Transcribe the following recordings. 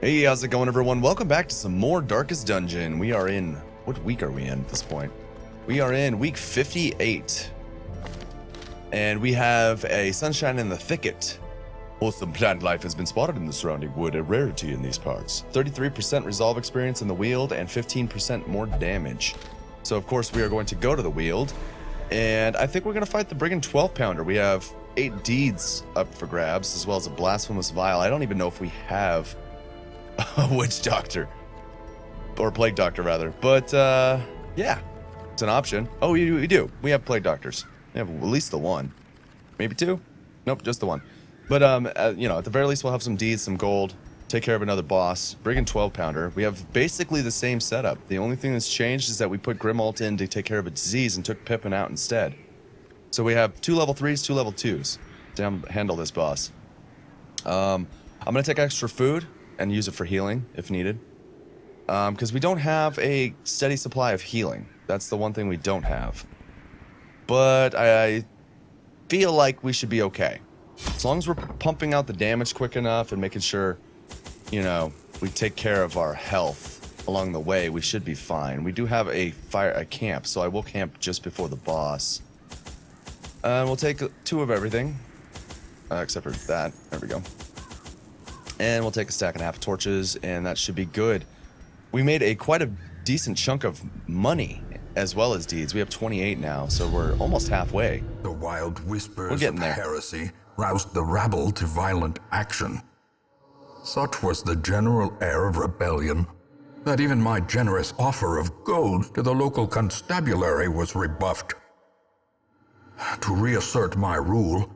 Hey, how's it going, everyone? Welcome back to some more Darkest Dungeon. We are in... What week are we in at this point? We are in week 58. And we have a sunshine in the thicket. Wholesome plant life has been spotted in the surrounding wood, a rarity in these parts. 33% resolve experience in the Weald and 15% more damage. So, of course, we are going to go to the Weald. And I think we're going to fight the Brigand 12-pounder. We have 8 deeds up for grabs, as well as a blasphemous vial. I don't even know if we have a witch doctor. Or plague doctor, rather. But, yeah. It's an option. Oh, we do. We have plague doctors. We have at least the one. Maybe 2? Nope, just the one. But, you know, at the very least, we'll have some deeds, some gold. Take care of another boss. Brigand 12-pounder. We have basically the same setup. The only thing that's changed is that we put Grimalt in to take care of a disease and took Pippin out instead. So we have 2 level 3s, 2 level 2s to handle this boss. I'm going to take extra food and use it for healing if needed. Because we don't have a steady supply of healing. That's the one thing we don't have. But I feel like we should be okay. As long as we're pumping out the damage quick enough and making sure, you know, we take care of our health along the way, we should be fine. We do have a camp, so I will camp just before the boss. We'll take 2 of everything, except for that. There we go. And we'll take a stack and a half of torches, and that should be good. We made quite a decent chunk of money, as well as deeds. We have 28 now, so we're almost halfway. The wild whispers We're of there. heresy roused the rabble to violent action. Such was the general air of rebellion that even my generous offer of gold to the local constabulary was rebuffed. To reassert my rule,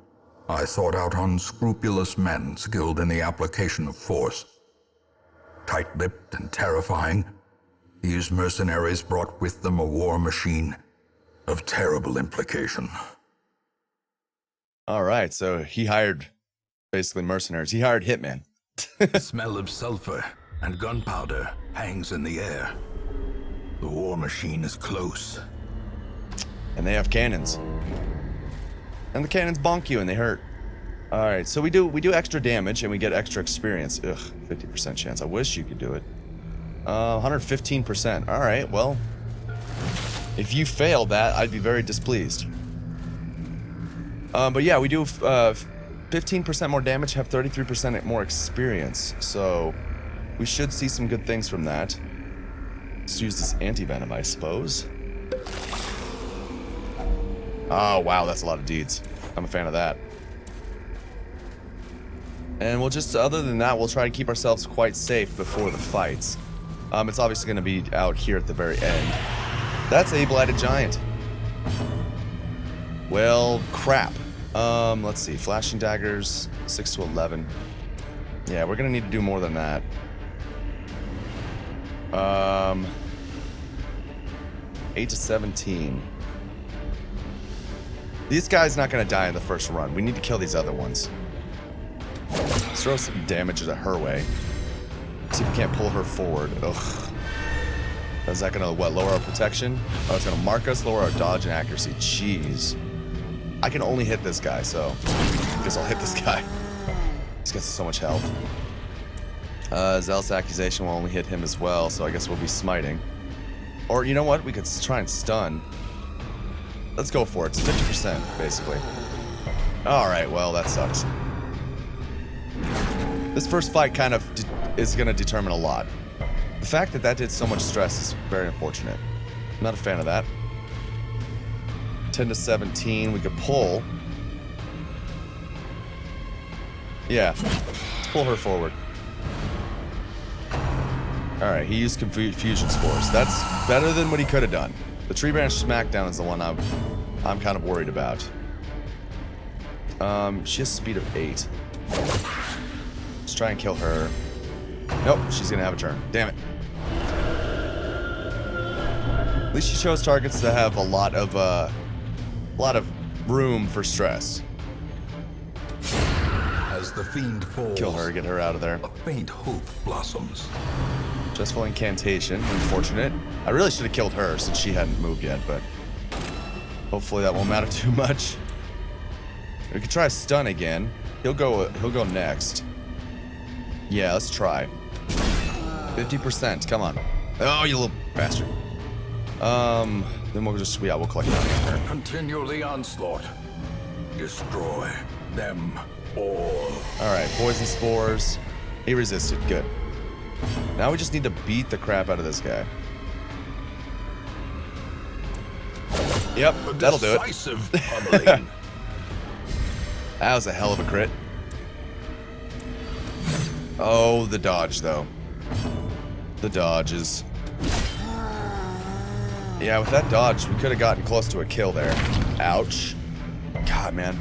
I sought out unscrupulous men skilled in the application of force. Tight-lipped and terrifying, these mercenaries brought with them a war machine of terrible implication. All right, so he hired basically mercenaries. He hired hitmen. The smell of sulfur and gunpowder hangs in the air. The war machine is close. And they have cannons. And the cannons bonk you and they hurt. All right, so we do extra damage and we get extra experience. Ugh, 50% chance. I wish you could do it. 115%. All right, well, if you failed that, I'd be very displeased. But yeah, we do 15% more damage, have 33% more experience. So we should see some good things from that. Let's use this anti-venom, I suppose. Oh, wow, that's a lot of deeds. I'm a fan of that. And we'll just, other than that, we'll try to keep ourselves quite safe before the fights. It's obviously going to be out here at the very end. That's a blighted giant. Well, crap. Let's see. Flashing daggers, 6 to 11. Yeah, we're going to need to do more than that. 8 to 17. This guy's not going to die in the first run. We need to kill these other ones. Let's throw some damage at her way. See if we can't pull her forward. Ugh. Is that gonna, what, lower our protection? Oh, it's gonna mark us, lower our dodge and accuracy. Jeez. I can only hit this guy, so I guess I'll hit this guy. He's got so much health. Zealous accusation will only hit him as well, so I guess we'll be smiting. Or, you know what? We could try and stun. Let's go for it. It's 50%, basically. Alright, well, that sucks. This first fight kind of is going to determine a lot. The fact that that did so much stress is very unfortunate. I'm not a fan of that. 10 to 17, we could pull. Yeah, let's pull her forward. Alright, he used Confusion Spores. That's better than what he could have done. The Tree Branch Smackdown is the one I'm kind of worried about. She has speed of 8. Let's try and kill her. Nope, she's gonna have a turn. Damn it. At least she chose targets that have a lot of room for stress. As the fiend falls, Kill her, get her out of there. a faint hope blossoms. Justful incantation, unfortunate. I really should have killed her since she hadn't moved yet, but hopefully that won't matter too much. We could try stun again. He'll go next. Yeah, let's try. 50%. Come on. Oh, you little bastard. Then we'll just, yeah, we'll collect that. Continue the onslaught. Destroy them all. All right, poison spores. He resisted. Good. Now we just need to beat the crap out of this guy. Yep, that'll do it. Decisive pummeling. That was a hell of a crit. Oh, the dodge, though. The dodges. Yeah, with that dodge, we could have gotten close to a kill there. Ouch. God, man.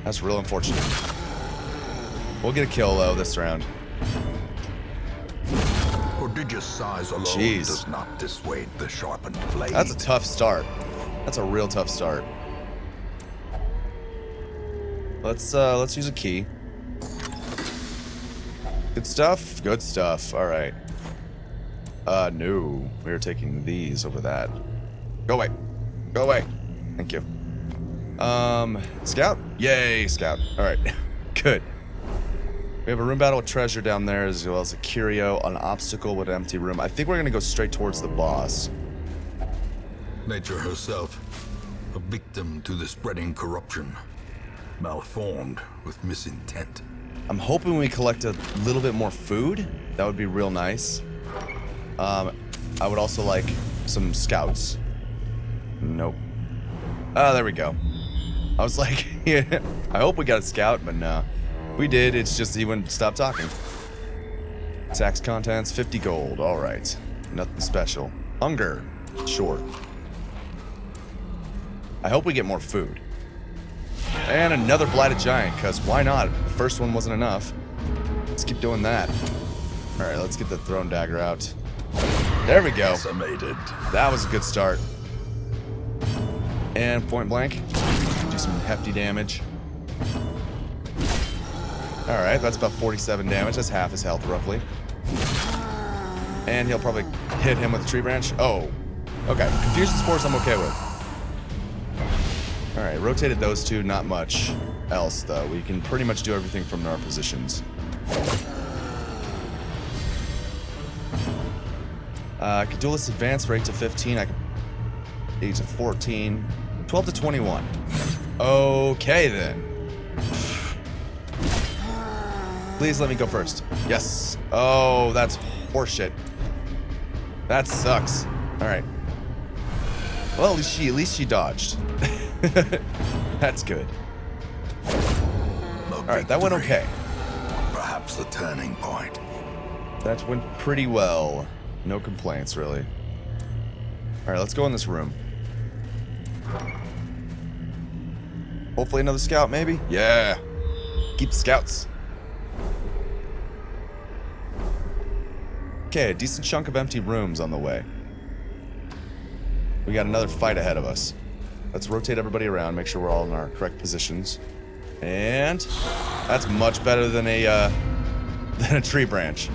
That's real unfortunate. We'll get a kill, though, this round. Prodigious size alone Jeez. does not dissuade the sharpened blade. That's a tough start. That's a real tough start. Let's use a key. Good stuff? Good stuff. All right. No. We are taking these over that. Go away. Go away. Thank you. Scout? Yay, scout. All right. Good. We have a room battle with treasure down there, as well as a curio, an obstacle with an empty room. I think we're going to go straight towards the boss. Nature herself, a victim to the spreading corruption, malformed with misintent. I'm hoping we collect a little bit more food. That would be real nice. I would also like some scouts. Nope. Oh, there we go. I was like, yeah, I hope we got a scout, but no. We did, it's just he wouldn't stop talking. Tax contents, 50 gold. All right. Nothing special. Hunger. Sure. I hope we get more food. And another blighted giant, because why not? The first one wasn't enough. Let's keep doing that. All right, let's get the thrown dagger out. There we go. Decimated. That was a good start. And point blank. Do some hefty damage. All right, that's about 47 damage. That's half his health, roughly. And he'll probably hit him with a tree branch. Oh, okay. Confusion spores I'm okay with. All right, rotated those two. Not much else, though. We can pretty much do everything from our positions. I could duelist advance rate to 15. I could age to 14. 12 to 21. Okay, then. Please let me go first. Yes. Oh, that's horseshit. That sucks. All right. Well, at least she dodged. That's good. All right, that went okay. Perhaps the turning point. That went pretty well. No complaints, really. All right, let's go in this room. Hopefully another scout, maybe? Yeah. Keep the scouts. Okay, a decent chunk of empty rooms on the way. We got another fight ahead of us. Let's rotate everybody around, make sure we're all in our correct positions. And that's much better than a tree branch.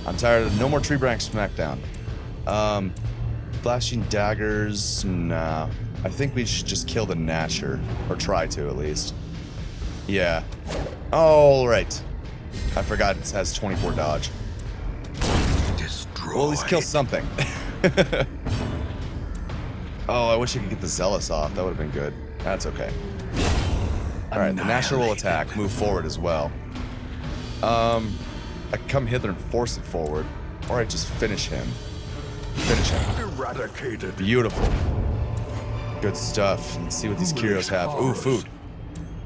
I'm tired of no more tree branch smackdown. Flashing daggers, nah. I think we should just kill the Natcher, or try to at least. Yeah. All right. I forgot it has 24 dodge. Destroy. Well, at least kill something. Oh, I wish I could get the Zealous off. That would have been good. That's okay. All right, the Natcher will attack. Move forward as well. I can come hither and force it forward, or I just finish him. Finish him. Eradicated. Beautiful. Good stuff. Let's see what these curios have. Ooh, food.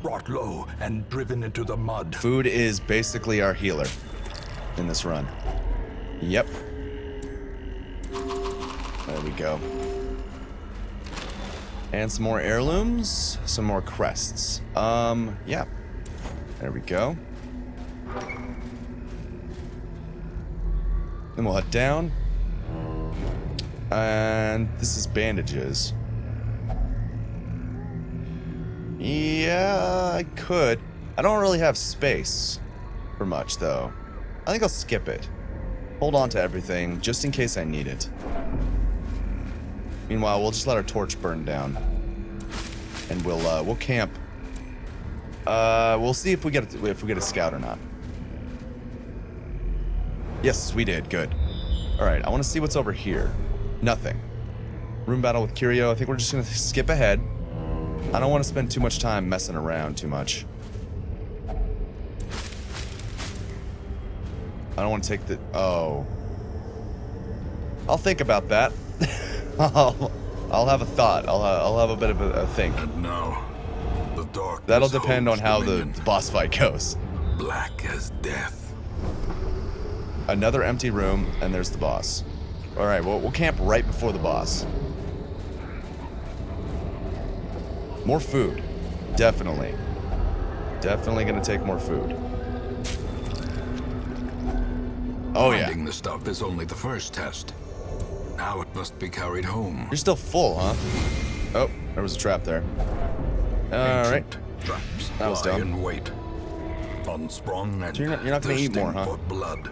Brought low and driven into the mud. Food is basically our healer in this run. Yep. There we go. And some more heirlooms, some more crests. Yeah. There we go. Then we'll head down. And this is bandages. Yeah, I could. I don't really have space for much, though. I think I'll skip it. Hold on to everything, just in case I need it. Meanwhile, we'll just let our torch burn down. And we'll camp. We'll see if we get a scout or not. Yes, we did. Good. All right, I want to see what's over here. Nothing. Room battle with Curio. I think we're just going to skip ahead. I don't want to spend too much time messing around too much. I don't want to take the... Oh. I'll think about that. I'll have a thought. I'll have a bit of a think. And now, the dark. That'll depend on how the boss fight goes. Black as death. Another empty room, and there's the boss. All right, well, we'll camp right before the boss. More food. Definitely. Definitely gonna take more food. Oh, yeah. Finding the stuff is only the first test. Now it must be carried home. You're still full, huh? Oh, there was a trap there. All right. Traps That was lie dumb. in wait. Unsprung and So you're not gonna eat thirsting more, huh? for blood.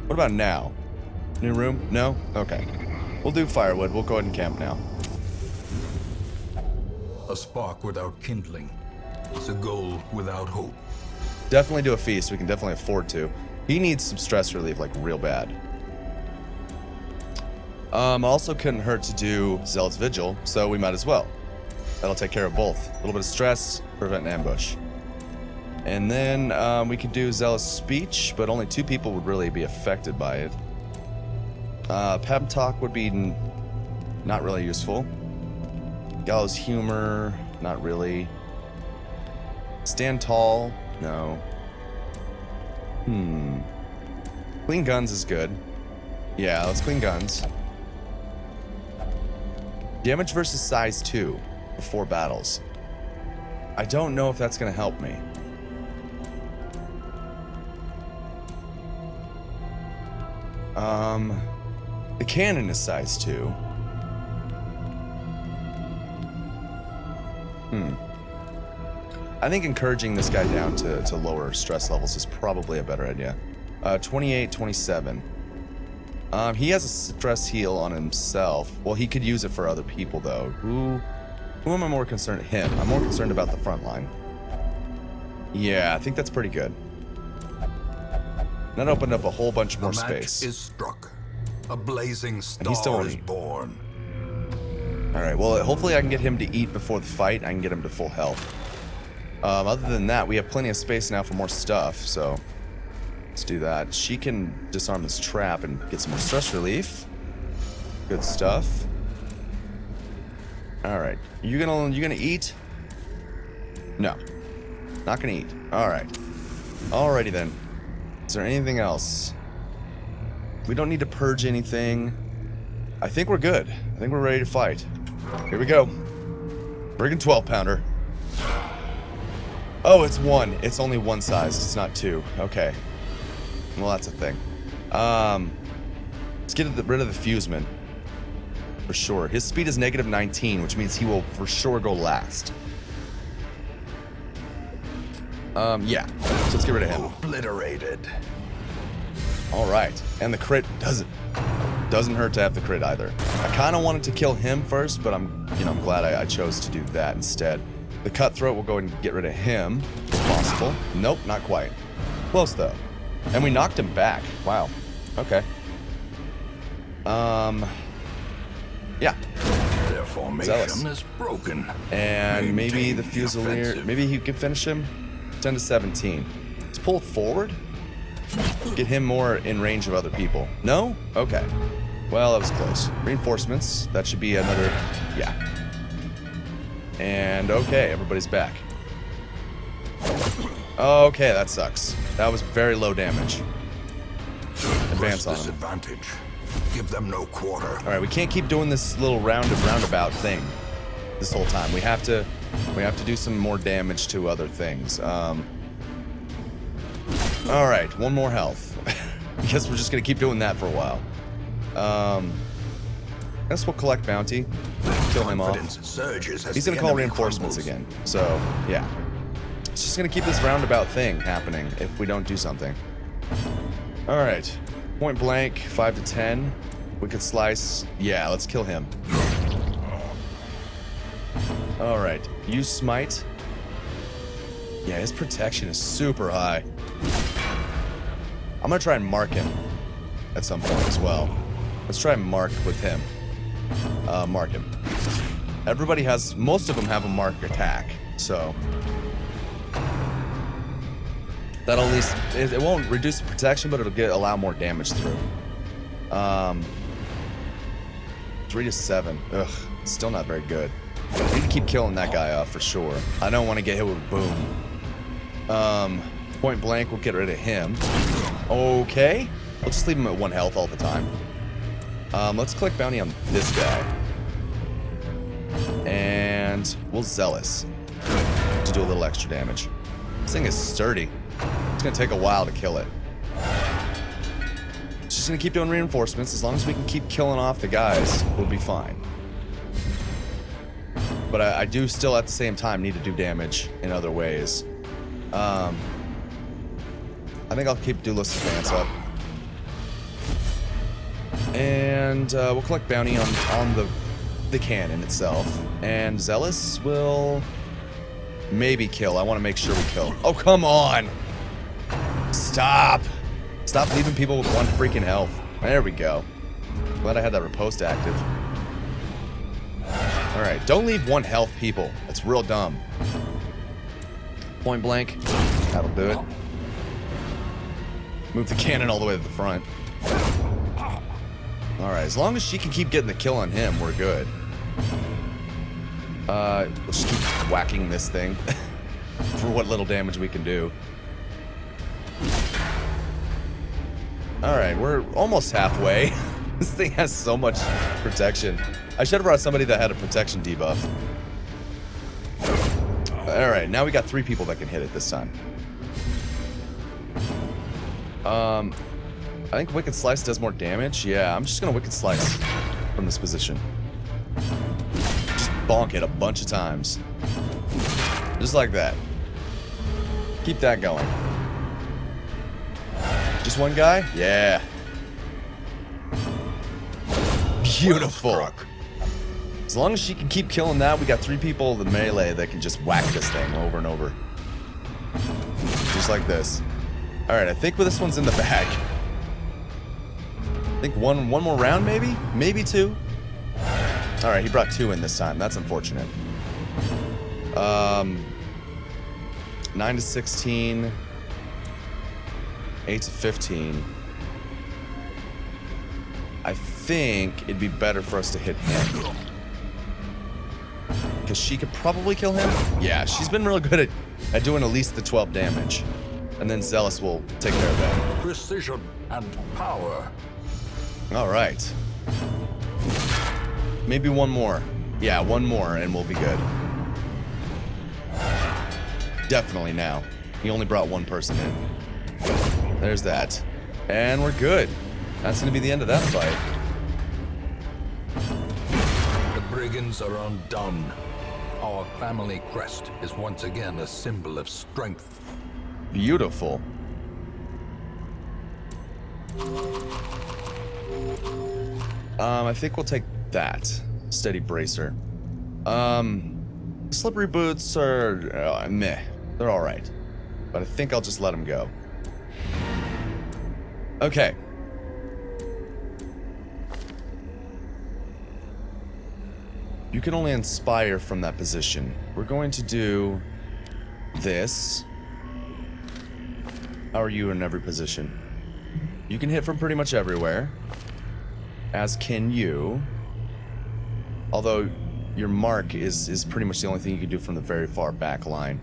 What about now? New room? No? Okay. We'll do firewood. We'll go ahead and camp now. A spark without kindling. It's a goal without hope. Definitely do a feast. We can definitely afford to. He needs some stress relief, like real bad. Also couldn't hurt to do Zealot's Vigil, so we might as well. That'll take care of both. A little bit of stress, prevent an ambush. And then we could do Zealous Speech, but only 2 people would really be affected by it. Pep Talk would be not really useful. Gallows Humor, not really. Stand Tall, no. Clean Guns is good. Yeah, let's clean guns. Damage versus size 2 before battles. I don't know if that's gonna help me. The cannon is size 2. I think encouraging this guy down to lower stress levels is probably a better idea. 28, 27. He has a stress heal on himself. Well, he could use it for other people, though. Who am I more concerned? Him. I'm more concerned about the front line. Yeah, I think that's pretty good. That opened up a whole bunch more space. The match is struck. A blazing star he's still is eating. born. All right, well, hopefully I can get him to eat before the fight. I can get him to full health. Other than that, we have plenty of space now for more stuff, so let's do that. She can disarm this trap and get some more stress relief. Good stuff. All right, you gonna eat? No, not gonna eat. All right, alrighty then. Is there anything else? We don't need to purge anything. I think we're good. I think we're ready to fight. Here we go. Brigand 12-pounder. Oh, it's 1. It's only 1 size. It's not 2. Okay. Well, that's a thing. Let's get rid of the fusement. For sure. His speed is negative 19, which means he will for sure go last. Yeah. So let's get rid of him. Obliterated. All right. And the crit doesn't hurt to have the crit either. I kind of wanted to kill him first, but I'm glad I chose to do that instead. The cutthroat will go and get rid of him, if possible. Nope, not quite. Close though. And we knocked him back. Wow. Okay. Yeah. Their formation is broken. And maybe the Maintain Fusilier, offensive. maybe he can finish him. 10 to 17. Let's pull forward. Get him more in range of other people. No? Okay. Well, that was close. Reinforcements. That should be another... Yeah. And okay, everybody's back. Okay, that sucks. That was very low damage. Advance on him. Disadvantage. Give them no quarter. All right, we can't keep doing this little roundabout thing this whole time. We have to do some more damage to other things. All right, 1 more health. I guess we're just gonna keep doing that for a while. I guess we'll collect bounty, kill him off. Surges as He's gonna the call enemy reinforcements crumbles. again. So yeah, it's just gonna keep this roundabout thing happening if we don't do something. All right, point blank, 5 to 10. We could slice. Yeah, let's kill him. All right, use smite. Yeah, his protection is super high. I'm gonna try and mark him at some point as well. Let's try and mark with him. Mark him. Everybody has, most of them have a mark attack, so that'll at least, it won't reduce the protection, but it'll allow more damage through. 3 to 7. Ugh, still not very good. I need to keep killing that guy off for sure. I don't want to get hit with a boom. Point blank, we'll get rid of him. Okay. We'll just leave him at 1 health all the time. Let's click bounty on this guy. And we'll zealous to do a little extra damage. This thing is sturdy. It's gonna take a while to kill it. It's just gonna keep doing reinforcements. As long as we can keep killing off the guys, we'll be fine. But I do still at the same time need to do damage in other ways. I think I'll keep Duelist Advance up. And we'll collect bounty on the cannon itself. And Zealous will maybe kill. I want to make sure we kill. Oh, come on! Stop! Stop leaving people with 1 freaking health. There we go. Glad I had that riposte active. Alright, don't leave 1 health, people. That's real dumb. Point blank. That'll do it. Move the cannon all the way to the front. Alright, as long as she can keep getting the kill on him, we're good. We'll just keep whacking this thing for what little damage we can do. Alright, we're almost halfway. This thing has so much protection. I should have brought somebody that had a protection debuff. Alright, now we got 3 people that can hit it this time. I think Wicked Slice does more damage. Yeah, I'm just gonna Wicked Slice from this position. Just bonk it a bunch of times. Just like that. Keep that going. Just 1 guy? Yeah. Beautiful. As long as she can keep killing that, we got 3 people in the melee that can just whack this thing over and over. Just like this. Alright, I think this one's in the bag. I think one more round, maybe? Maybe 2? Alright, he brought 2 in this time. That's unfortunate. 9 to 16. 8 to 15. I think it'd be better for us to hit him. Because she could probably kill him? Yeah, she's been real good at doing at least the 12 damage. And then Zealous will take care of that. Precision and power. Alright. Maybe 1 more. Yeah, 1 more and we'll be good. Definitely now. He only brought 1 person in. There's that. And we're good. That's gonna be the end of that fight. The brigands are undone. Our family crest is once again a symbol of strength. Beautiful. I think we'll take that. Steady bracer. Slippery boots are meh. They're alright. But I think I'll just let them go. Okay. You can only inspire from that position. We're going to do this. How are you in every position? You can hit from pretty much everywhere. As can you. Although your mark is pretty much the only thing you can do from the very far back line.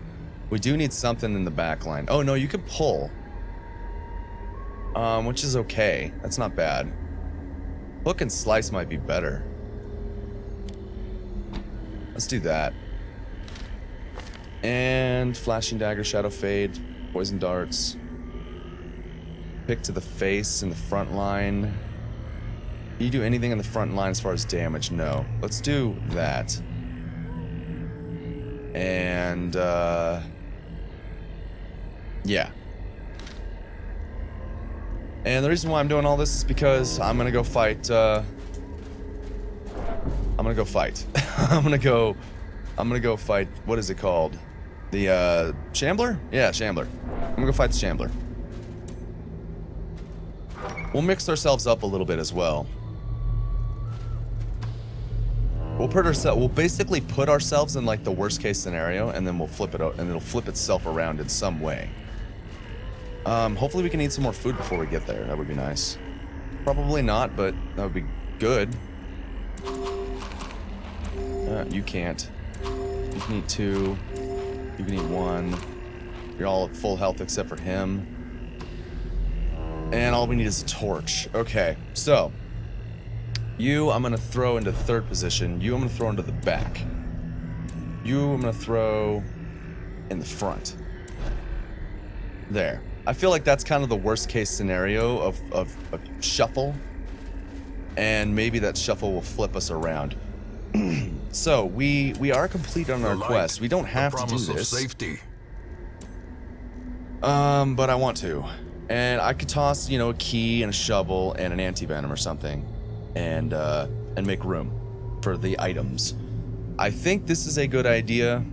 We do need something in the back line. Oh no, you can pull. Which is okay. That's not bad. Hook and slice might be better. Let's do that. And flashing dagger, shadow fade, poison darts. Pick to the face in the front line. Can you do anything in the front line as far as damage? No. Let's do that. And yeah. And the reason why I'm doing all this is because I'm gonna go fight I'm gonna go fight. I'm gonna go fight, what is it called? The Shambler? Yeah, Shambler. I'm gonna go fight the Shambler. We'll mix ourselves up a little bit as well. We'll basically put ourselves in like the worst case scenario, and then we'll flip it out, and it'll flip itself around in some way. Hopefully we can eat some more food before we get there. That would be nice. Probably not, but that would be good. You can't. You can eat 2. You can eat 1. You're all at full health except for him. And all we need is a torch. Okay, so you I'm gonna throw into 3rd position. You I'm gonna throw into the back. You I'm gonna throw in the front. There. I feel like that's kind of the worst case scenario of a shuffle. And maybe that shuffle will flip us around. So we are complete on our quest. We don't have to do this. Safety. But I want to. And I could toss, you know, a key and a shovel and an anti-venom or something, and make room for the items. I think this is a good idea.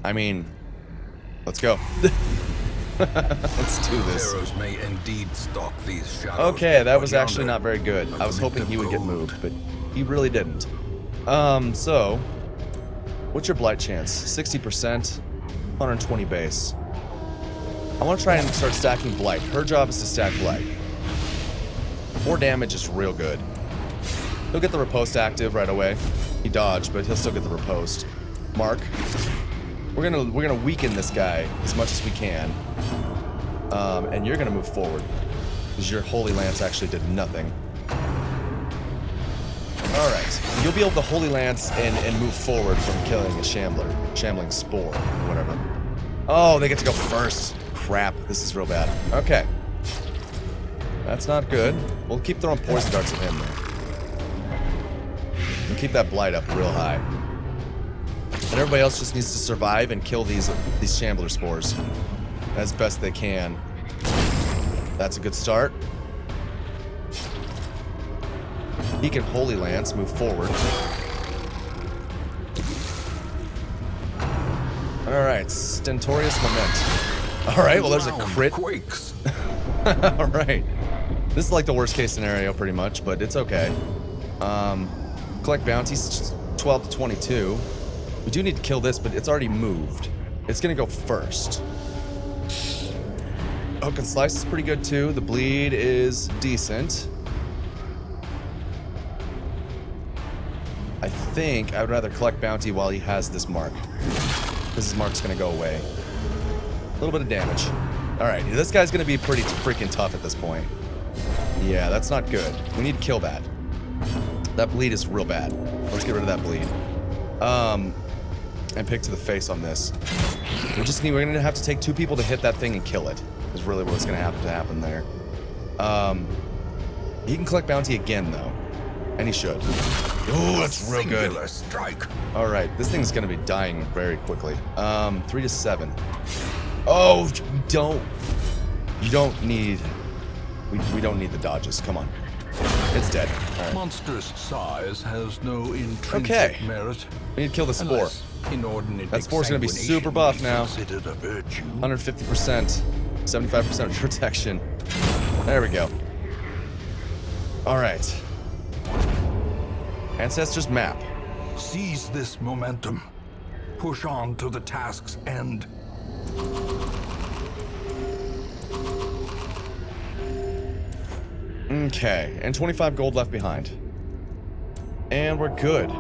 I mean, let's go. Let's do this. Pharaohs may indeed stalk these shadows. Okay, that was actually not very good. I was hoping he would get moved, but he really didn't. So, what's your blight chance? 60%, 120 base. I want to try and start stacking blight. Her job is to stack blight. 4 damage is real good. He'll get the riposte active right away. He dodged, but he'll still get the riposte. Mark, we're gonna weaken this guy as much as we can, and you're gonna move forward because your Holy Lance actually did nothing. All right, you'll be able to Holy Lance and move forward from killing a shambling spore, or whatever. Oh, they get to go first. Crap, this is real bad. Okay. That's not good. We'll keep throwing poison darts at him, though. And keep that blight up real high. And everybody else just needs to survive and kill these shambler spores as best they can. That's a good start. He can Holy Lance, move forward. Alright, Stentorious Lament. Alright, well there's a crit. Quakes. Alright. This is like the worst case scenario pretty much, but it's okay. Collect bounties, 12 to 22. We do need to kill this, but it's already moved. It's gonna go first. Hook and Slice is pretty good too. The bleed is decent. I think I would rather collect bounty while he has this mark. This mark's gonna go away. A little bit of damage. Alright, this guy's gonna be pretty freaking tough at this point. Yeah, that's not good. We need to kill that. That bleed is real bad. Let's get rid of that bleed. And pick to the face on this. We're gonna have to take 2 people to hit that thing and kill it. Is really what's gonna have to happen there. He can collect bounty again though. And he should. Ooh, that's real good. Strike. Alright, this thing's gonna be dying very quickly. 3 to 7. Oh, you don't need the dodges. Come on. It's dead. All right. Monstrous size has no intrinsic merit. We need to kill the spore. That spore's gonna be super buff now. 150%, 75% protection. There we go. Alright. Ancestors map. Seize this momentum. Push on to the task's end. Okay, and 25 gold left behind. And we're good.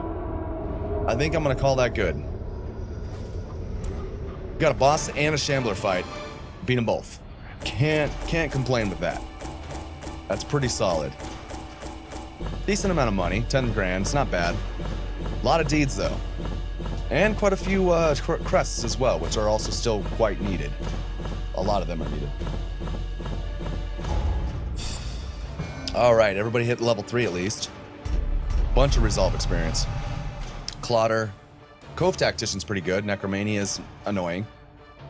I think I'm gonna call that good. Got a boss and a shambler fight. Beat them both. Can't complain with that. That's pretty solid. Decent amount of money, 10 grand, it's not bad. A lot of deeds though. And quite a few crests as well, which are also still quite needed. A lot of them are needed. Alright, everybody hit level 3 at least. Bunch of resolve experience. Clotter. Cove Tactician's pretty good. Necromania is annoying.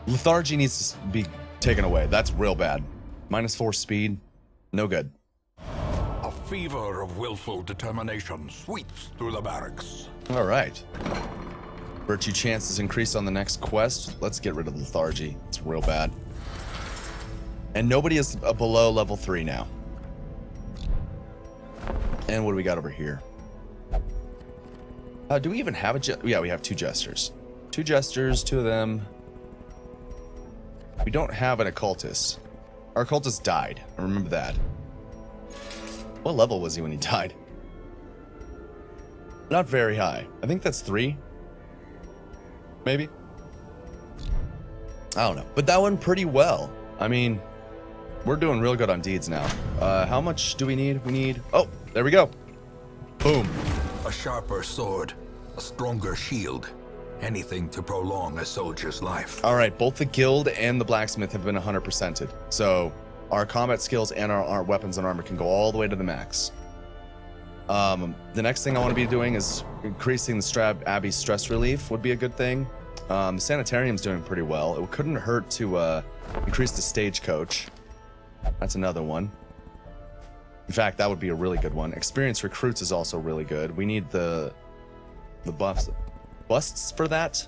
Lethargy needs to be taken away. That's real bad. -4 speed. No good. A fever of willful determination sweeps through the barracks. Alright. Virtue chances increased on the next quest. Let's get rid of lethargy. It's real bad. And nobody is below level 3 now. And what do we got over here? Do we even have a yeah, we have 2 jesters. 2 jesters, 2 of them. We don't have an occultist. Our occultist died. I remember that. What level was he when he died? Not very high. I think that's 3. Maybe. I don't know. But that went pretty well. I mean, we're doing real good on deeds now. How much do we need? We need... Oh, there we go. Boom. A sharper sword, a stronger shield. Anything to prolong a soldier's life. All right, both the guild and the blacksmith have been 100%ed. So our combat skills and our weapons and armor can go all the way to the max. The next thing I want to be doing is increasing the Strab Abbey's stress relief would be a good thing. The sanitarium's doing pretty well. It couldn't hurt to increase the stagecoach. That's another one. In fact, that would be a really good one. Experienced recruits is also really good. We need the busts for that.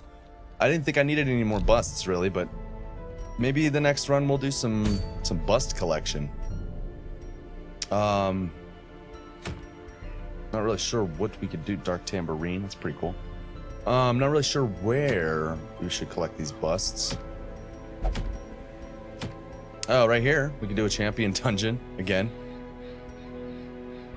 I didn't think I needed any more busts really, but maybe the next run we'll do some bust collection. Not really sure what we could do. Dark Tambourine, that's pretty cool. Not really sure where we should collect these busts. Oh, right here. We can do a champion dungeon again.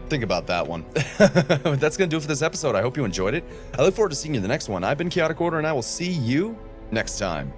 Think about that one. That's going to do it for this episode. I hope you enjoyed it. I look forward to seeing you in the next one. I've been ChaoticOrder, and I will see you next time.